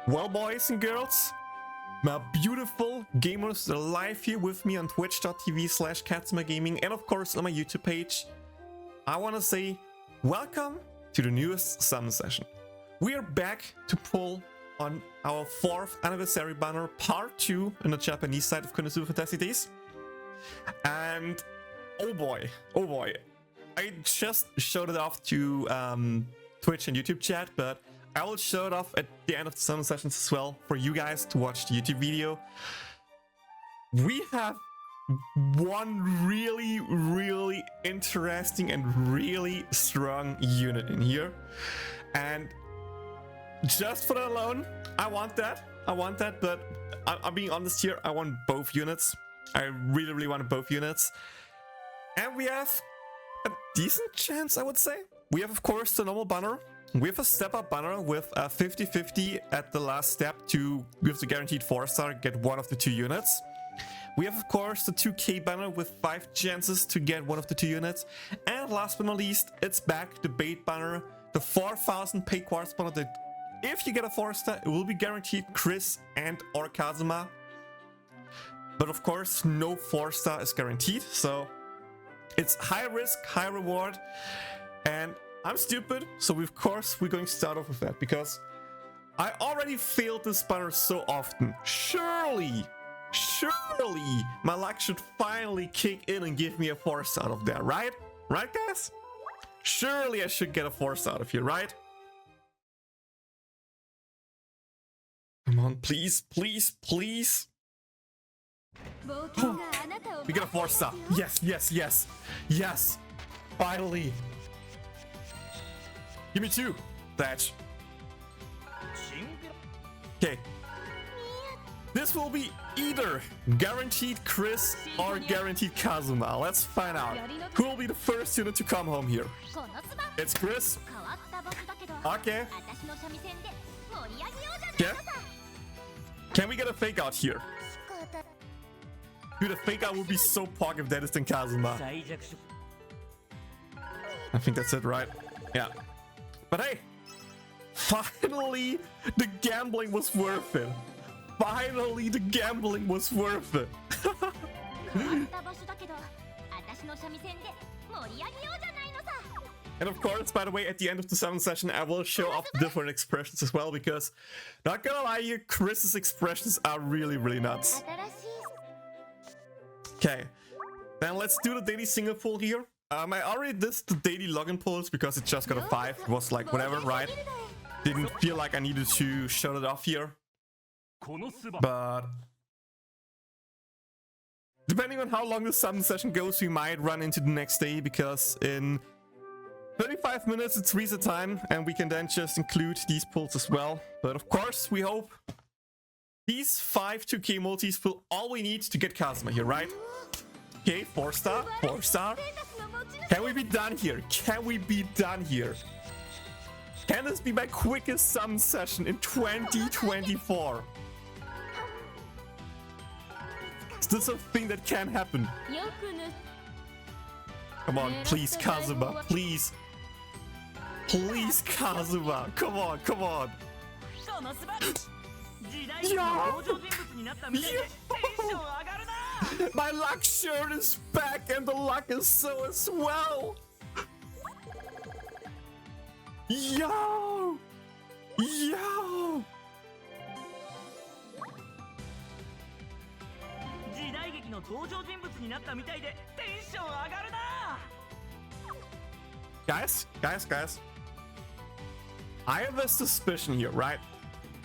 Well, boys and girls, my beautiful gamers are live here with me on twitch.tv/Kazuma Gaming and of course on my YouTube page. I want to say welcome to the newest summon session. We are back to pull on our 4th anniversary banner, part 2 in the Japanese side of Konosuba Fantastic Days. And oh boy, I just showed it off to Twitch and YouTube chat, but I will show it off at the end of the summon sessions as well for you guys to watch the YouTube video. We have one really interesting and really strong unit in here, and just for that alone, I want that, but I'm being honest here, I want both units. I really want both units, and we have a decent chance, I would say. We have, of course, the normal banner. We have a step-up banner with a 50-50 at the last step to, with the guaranteed 4-star, get one of the 2 units. We have, of course, the 2K banner with 5 chances to get one of the 2 units. And last but not least, it's back, the bait banner, the 4,000 pay quartz banner that if you get a 4-star, it will be guaranteed Chris and or Kazuma. But of course, no 4-star is guaranteed, so it's high risk, high reward. And I'm stupid, so of course we're going to start off with that, because I already failed this banner so often. Surely my luck should finally kick in and give me a 4-star out of there, right? Right, guys? Surely I should get a 4-star out of here, right? Come on, please. Oh, we get a 4-star. Yes. Finally. Give me 2. Thatch. Okay. This will be either guaranteed Chris or guaranteed Kazuma. Let's find out who will be the first unit to come home here. It's Chris. Okay. Yeah. Can we get a fake out here? Dude, a fake out would be so pog if that is then Kazuma. I think that's it, right? Yeah. But hey, finally the gambling was worth it. Finally the gambling was worth it. And of course, by the way, at the end of the summon session, I will show off different expressions as well, because not gonna lie you, Chris's expressions are really nuts. Okay, then let's do the daily single pull here. I already did the daily login pulls because it just got a 5. It was like whatever, right? Didn't feel like I needed to show it off here. But depending on how long the summon session goes, we might run into the next day, because in 35 minutes it's reset time, and we can then just include these pulls as well. But of course, we hope these 5 2K multis will all we need to get Kazuma here, right? Okay, 4-star. Can we be done here? Can this be my quickest summon session in 2024? Is this a thing that can happen? Come on, please, Kazuma, please. Please, Kazuma. Come on. Yo! My luck shirt is back, and the luck is so as well. Yo! Guys, I have a suspicion here, right?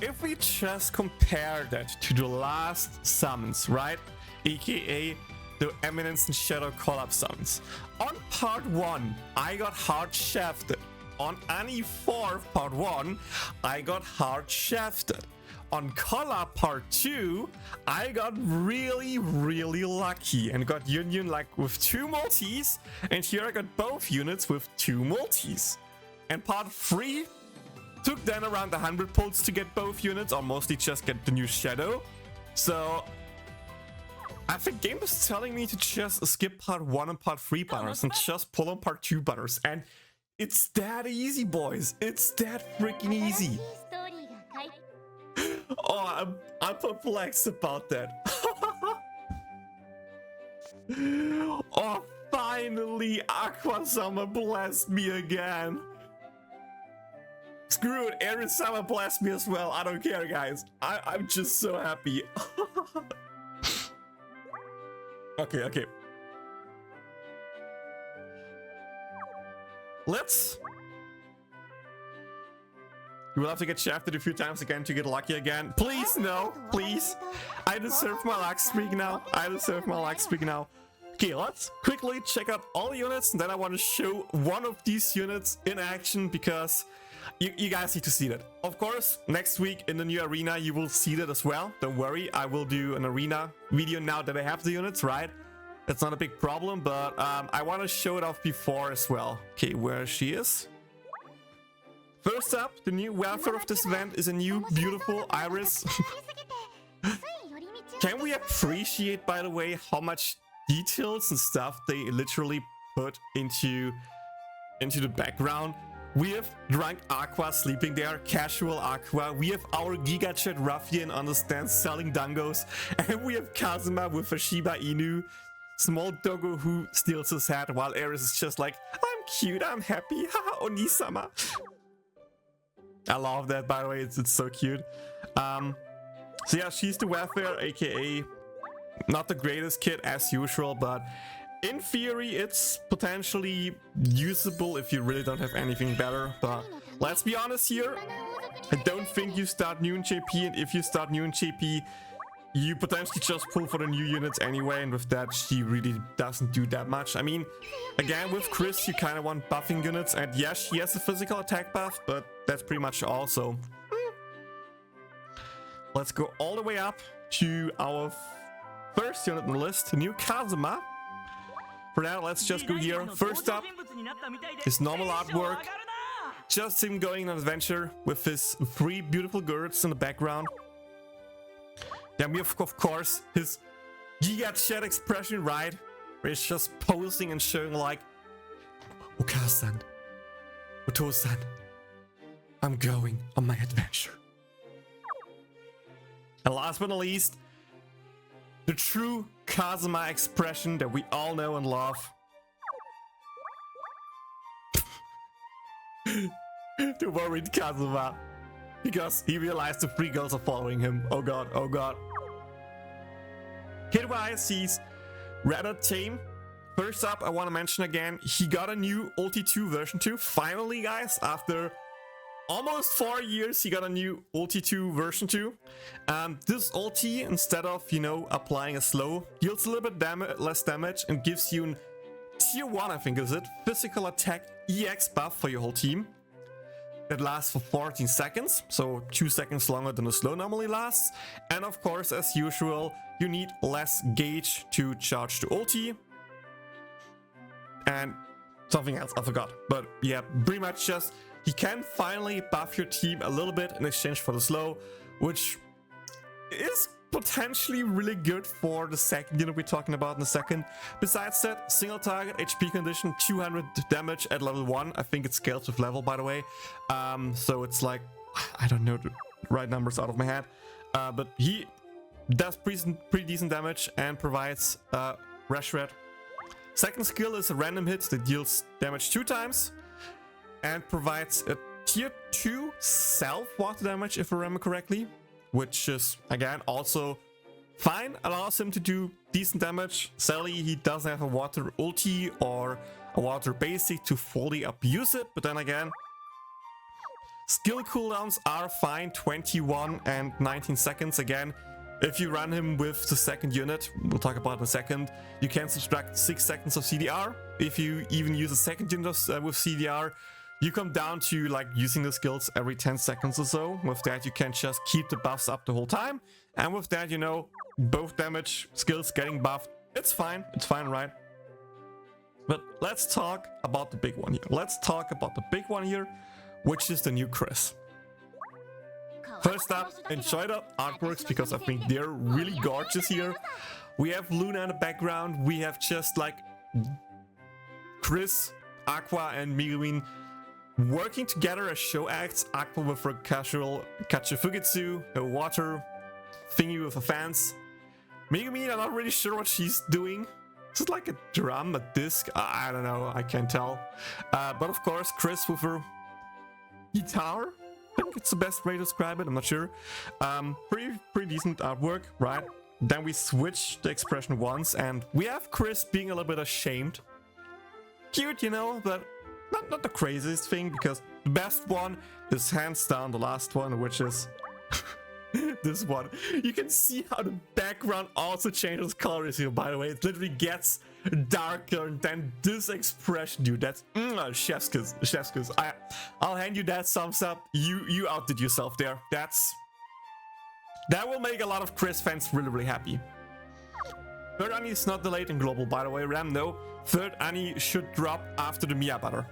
If we just compare that to the last summons, right? AKA the Eminence and Shadow collab summons. On part 1, I got hard shafted. On Anni 4 part 1, I got hard shafted. On collab part 2, I got really lucky and got Union like with 2 multis, and here I got both units with 2 multis. And part 3 took then around 100 pulls to get both units, or mostly just get the new Shadow. So I think game is telling me to just skip part 1 and part 3 banners and just pull on part 2 banners, and it's that easy, boys. It's that freaking easy. Oh, I'm perplexed about that. Oh, finally, Aqua Summer blessed me again. Screw it, Aries Summer blessed me as well. I don't care, guys. I'm just so happy. Okay. Let's... You will have to get shafted a few times again to get lucky again. Please, no. Please. I deserve my luck streak now. Okay, let's quickly check out all the units. And then I want to show one of these units in action because you guys need to see that. Of course, next week in the new arena, you will see that as well. Don't worry. I will do an arena video now that I have the units, right? That's not a big problem, but I want to show it off before as well. Okay, where she is. First up, the new welfare of this event is a new beautiful Iris. Can we appreciate, by the way, how much details and stuff they literally put into the background? We have drunk Aqua sleeping there, casual Aqua. We have our Gigachat ruffian on the stand selling dungos. And we have Kazuma with a Shiba Inu. Small doggo who steals his hat while Aris is just like, I'm cute, I'm happy, haha, Oni-sama. I love that, by the way, it's so cute. So yeah, she's the welfare, aka not the greatest kit as usual, but in theory it's potentially usable if you really don't have anything better. But let's be honest here, I don't think you start new in JP, and if you start new in JP, you potentially just pull for the new units anyway, and with that she really doesn't do that much. I mean, again, with Chris you kind of want buffing units, and yes, she has a physical attack buff, but that's pretty much all. So let's go all the way up to our first unit on the list, new Kazuma. For now, let's just go here. First up, his normal artwork, just him going on an adventure with his 3 beautiful girls in the background. Then we have, of course, his Giga-chat expression, right? Where he's just posing and showing like, Oka-san, Oto-san, I'm going on my adventure. And last but not least, the true Kazuma expression that we all know and love. The worried Kazuma. Because he realized the 3 girls are following him. Oh god, oh god. Hit-wise, he's rather tame. First up, I want to mention again, he got a new Ulti 2 version 2. Finally, guys, after almost 4 years, he got a new Ulti 2 version 2. This ulti, instead of, you know, applying a slow, deals a little bit less damage and gives you an tier 1, I think is it, physical attack EX buff for your whole team. That lasts for 14 seconds, so 2 seconds longer than the slow normally lasts. And of course, as usual, you need less gauge to charge the ulti. And something else, I forgot. But yeah, pretty much just, he can finally buff your team a little bit in exchange for the slow, which is potentially really good for the second unit we're talking about in a second. Besides that, single target HP condition, 200 damage at level 1. I think it scales with level, by the way. So it's like, I don't know the right numbers out of my head. But he does pretty decent damage and provides Rash Red. Second skill is a random hit that deals damage 2 times and provides a tier 2 self-water damage, if I remember correctly. Which is, again, also fine, allows him to do decent damage. Sadly, he doesn't have a water ulti or a water basic to fully abuse it, but then again, skill cooldowns are fine, 21 and 19 seconds. Again, if you run him with the second unit, we'll talk about it in a second, you can subtract 6 seconds of CDR. If you even use a second unit with CDR, you come down to like using the skills every 10 seconds or so. With that, you can just keep the buffs up the whole time. And with that, you know, both damage skills getting buffed. It's fine, right? But let's talk about the big one here. Which is the new Chris. First up, enjoy the artworks because I think they're really gorgeous here. We have Luna in the background. We have just like Chris, Aqua, and Megumin working together as show acts. Aqua with her casual Kachifugitsu, a water thingy with her fans. Megumi, I'm not really sure what she's doing. Is it like a drum, a disc? I don't know, I can't tell. But of course, Chris with her guitar. I think it's the best way to describe it, I'm not sure. Pretty decent artwork, right? Then we switch the expression once, and we have Chris being a little bit ashamed. Cute, you know, but not the craziest thing, because the best one is hands down the last one, which is this one. You can see how the background also changes colors here, by the way. It literally gets darker, and then this expression, dude, that's chef's kiss, chef's kiss. I'll hand you that thumbs up. You outdid yourself there. That will make a lot of Chris fans really happy. Third Anni is not delayed in global, by the way. Ram, no. Third Anni should drop after the Mia butter.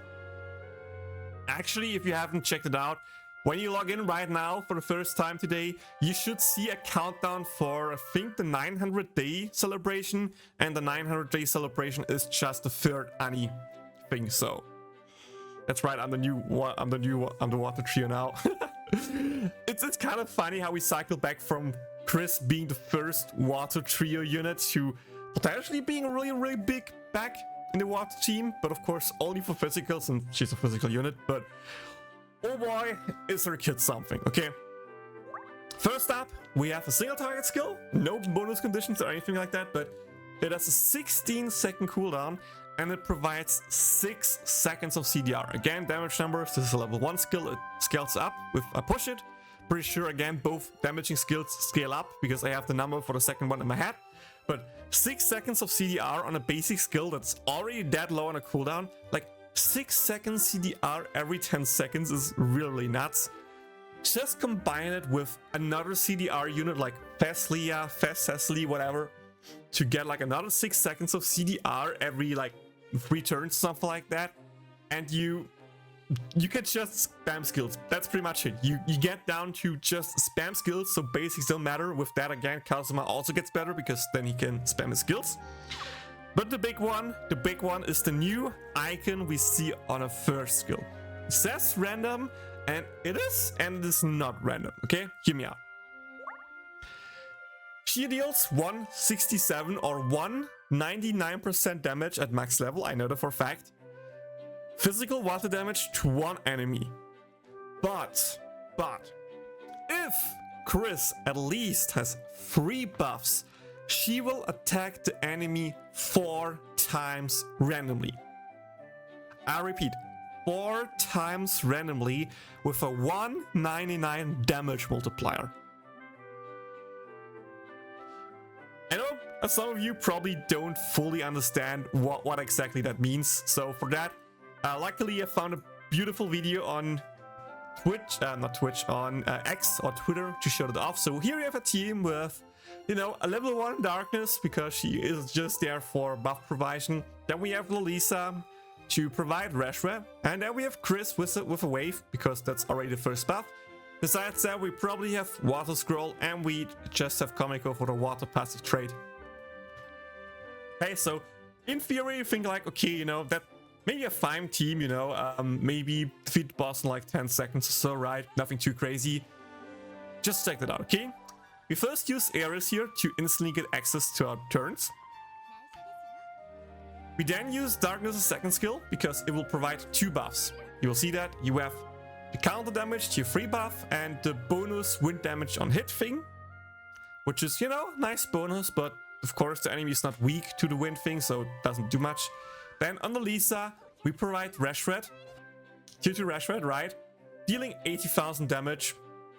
Actually, if you haven't checked it out, when you log in right now for the first time today, you should see a countdown for, I think, the 900-day celebration, and the 900-day celebration is just the third Anni thing. So that's right, I'm the underwater trio now. It's kind of funny how we cycle back from Chris being the first water trio unit to potentially being really big back in the water team, but of course only for physicals, and she's a physical unit. But oh boy, is her kid something. Okay, first up we have a single target skill, no bonus conditions or anything like that, but it has a 16-second cooldown, and it provides 6 seconds of CDR. Again, damage numbers, this is a level 1 skill, it scales up with a push it. Pretty sure, again, both damaging skills scale up, because I have the number for the second one in my head. But 6 seconds of CDR on a basic skill that's already that low on a cooldown, like 6 seconds CDR every 10 seconds is really nuts. Just combine it with another CDR unit like Feslia, Cecily, whatever, to get like another 6 seconds of CDR every like 3 turns, something like that, and you can just spam skills. That's pretty much it. You get down to just spam skills, so basics don't matter. With that, again, Kazuma also gets better, because then he can spam his skills. But the big one is the new icon we see on a first skill. It says random, and it is not random. Okay, hear me out. She deals 167 or 199% damage at max level. I know that for a fact. Physical water damage to one enemy. But if Chris at least has 3 buffs, she will attack the enemy 4 times randomly. I repeat, 4 times randomly with a 199 damage multiplier. I know some of you probably don't fully understand what exactly that means, so for that, luckily I found a beautiful video on X or Twitter to show it off. So here we have a team with, you know, a level 1 darkness, because she is just there for buff provision. Then we have Lolisa to provide Reshra, and then we have Chris with a wave, because that's already the first buff. Besides that, we probably have Water Scroll, and we just have Komiko for the water passive trait. Okay, so in theory you think like, okay, you know, that maybe a fine team, you know, maybe defeat the boss in like 10 seconds or so, right? Nothing too crazy. Just check that out, okay? We first use Ares here to instantly get access to our turns. We then use Darkness as second skill, because it will provide 2 buffs. You will see that you have the counter damage to your free buff and the bonus wind damage on hit thing, which is, you know, nice bonus, but of course the enemy is not weak to the wind thing, so it doesn't do much. Then on the Lisa, we provide Reshred, tier 2 Reshred, right? Dealing 80,000 damage,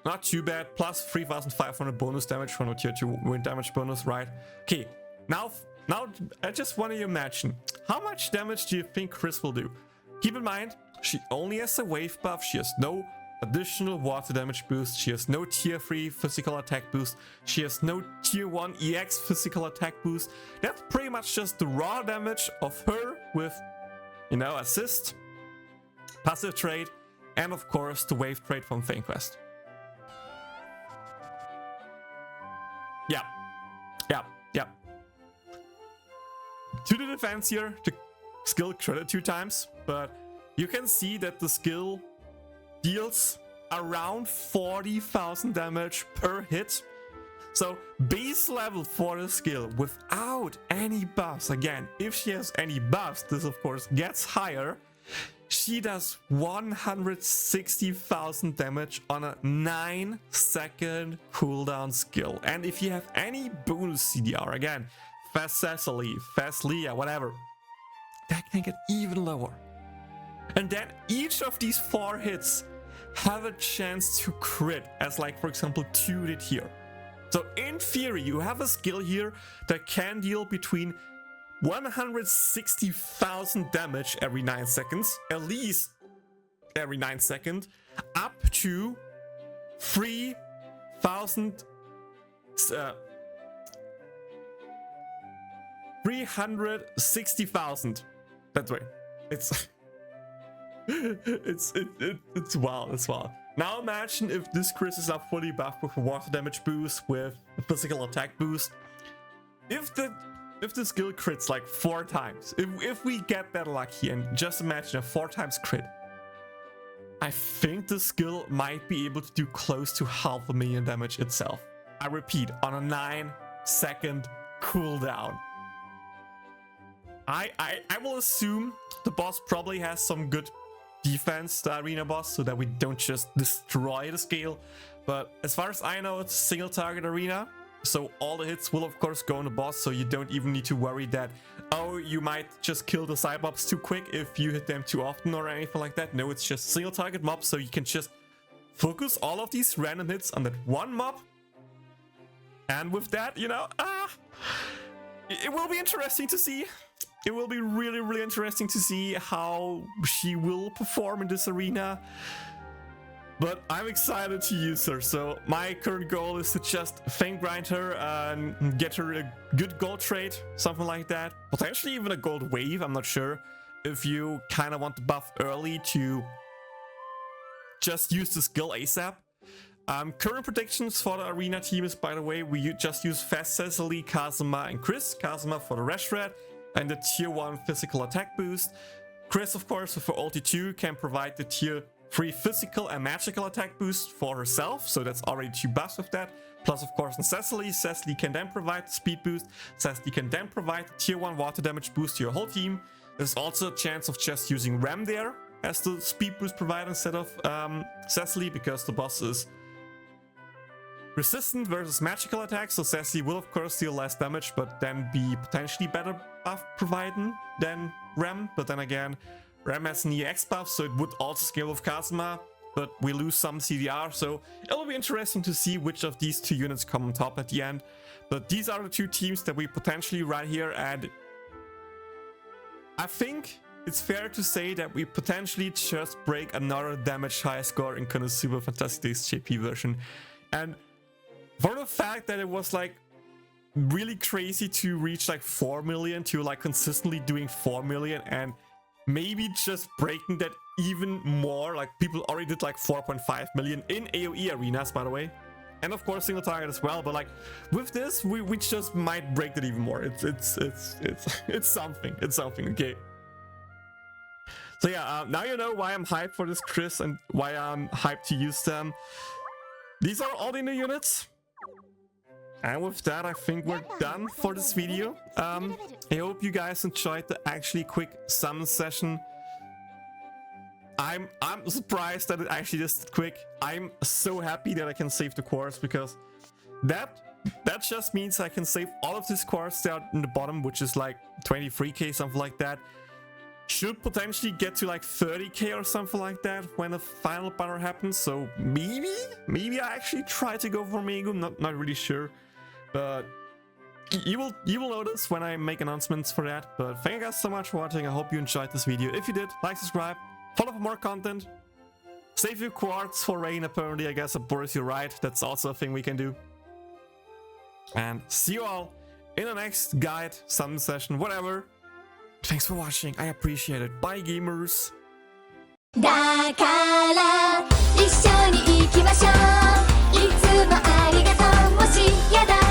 not too bad, plus 3,500 bonus damage from the tier 2 wind damage bonus, right? Okay, now I just want to imagine, how much damage do you think Chris will do? Keep in mind, she only has a wave buff, she has no additional water damage boost, she has no tier 3 physical attack boost, she has no tier 1 EX physical attack boost. That's pretty much just the raw damage of her with, you know, assist, passive trait, and of course the wave trait from Fane Quest. Yeah. To the defense here, the skill credit 2 times, but you can see that the skill deals around 40,000 damage per hit. So base level for the skill without any buffs. Again, if she has any buffs, this of course gets higher. She does 160,000 damage on a 9-second cooldown skill. And if you have any bonus CDR, again, Fast Cecily, Fast Leah, whatever, that can get even lower. And then each of these 4 hits have a chance to crit, as like for example 2 did here. So in theory, you have a skill here that can deal between 160,000 damage every 9 seconds, at least every 9 seconds, up to 360,000. That's right. It's it's wild. It's wild. Now imagine if this Chris is up fully buffed with a water damage boost, with a physical attack boost. If the skill crits like 4 times, if we get that lucky, and just imagine a 4 times crit, I think the skill might be able to do close to 500,000 damage itself. I repeat, on a 9-second cooldown. I will assume the boss probably has some good defense, the arena boss, so that we don't just destroy the scale. But as far as I know, it's a single target arena, so all the hits will of course go on the boss, so you don't even need to worry that, oh, you might just kill the side mobs too quick if you hit them too often or anything like that. No, it's just single target mobs, so you can just focus all of these random hits on that one mob. And with that, you know, it will be interesting to see. It will be really, really interesting to see how she will perform in this arena. But I'm excited to use her, so my current goal is to just fang grind her and get her a good gold trade, something like that. Potentially even a gold wave, I'm not sure. If you kind of want to buff early to just use the skill ASAP. Current predictions for the arena team is, by the way, we just use Fast Cecily, Kazuma and Chris. Kazuma for the Rash Red and the tier 1 physical attack boost. Chris, of course, for ulti 2 can provide the tier 3 physical and magical attack boost for herself, so that's already 2 buffs with that. Plus, of course, on Cecily can then provide the speed boost. Cecily can then provide the tier 1 water damage boost to your whole team. There's also a chance of just using Rem there as the speed boost provider instead of Cecily, because the boss is resistant versus magical attacks, so Cecily will of course deal less damage, but then be potentially better buff providing than Rem. But then again, Rem has an EX buff, so it would also scale with Kazuma, but we lose some CDR, so it'll be interesting to see which of these 2 units come on top at the end. But these are the 2 teams that we potentially run here, and I think it's fair to say that we potentially just break another damage high score in Konosuba Fantastic Days JP version. And for the fact that it was like really crazy to reach like 4 million, to like consistently doing 4 million, and maybe just breaking that even more, like people already did like 4.5 million in AoE arenas, by the way, and of course single target as well. But like with this, we just might break that even more. It's something. It's something. Okay. So yeah, now you know why I'm hyped for this Chris and why I'm hyped to use them. These are all the new units. And with that, I think we're done for this video. I hope you guys enjoyed the actually quick summon session. I'm surprised that it actually is quick. I'm so happy that I can save the cores, because that just means I can save all of these cores down in the bottom, which is like 23k, something like that. Should potentially get to like 30k or something like that when the final banner happens. So maybe I actually try to go for Megu. Not really sure. But you will notice when I make announcements for that. But thank you guys so much for watching. I hope you enjoyed this video. If you did, like, subscribe, follow for more content. Save your quartz for rain, apparently. I guess Boris, you're right. That's also a thing we can do. And see you all in the next guide, summon session, whatever. Thanks for watching. I appreciate it. Bye, gamers. だから一緒に行きましょういつもありがとうもしやだ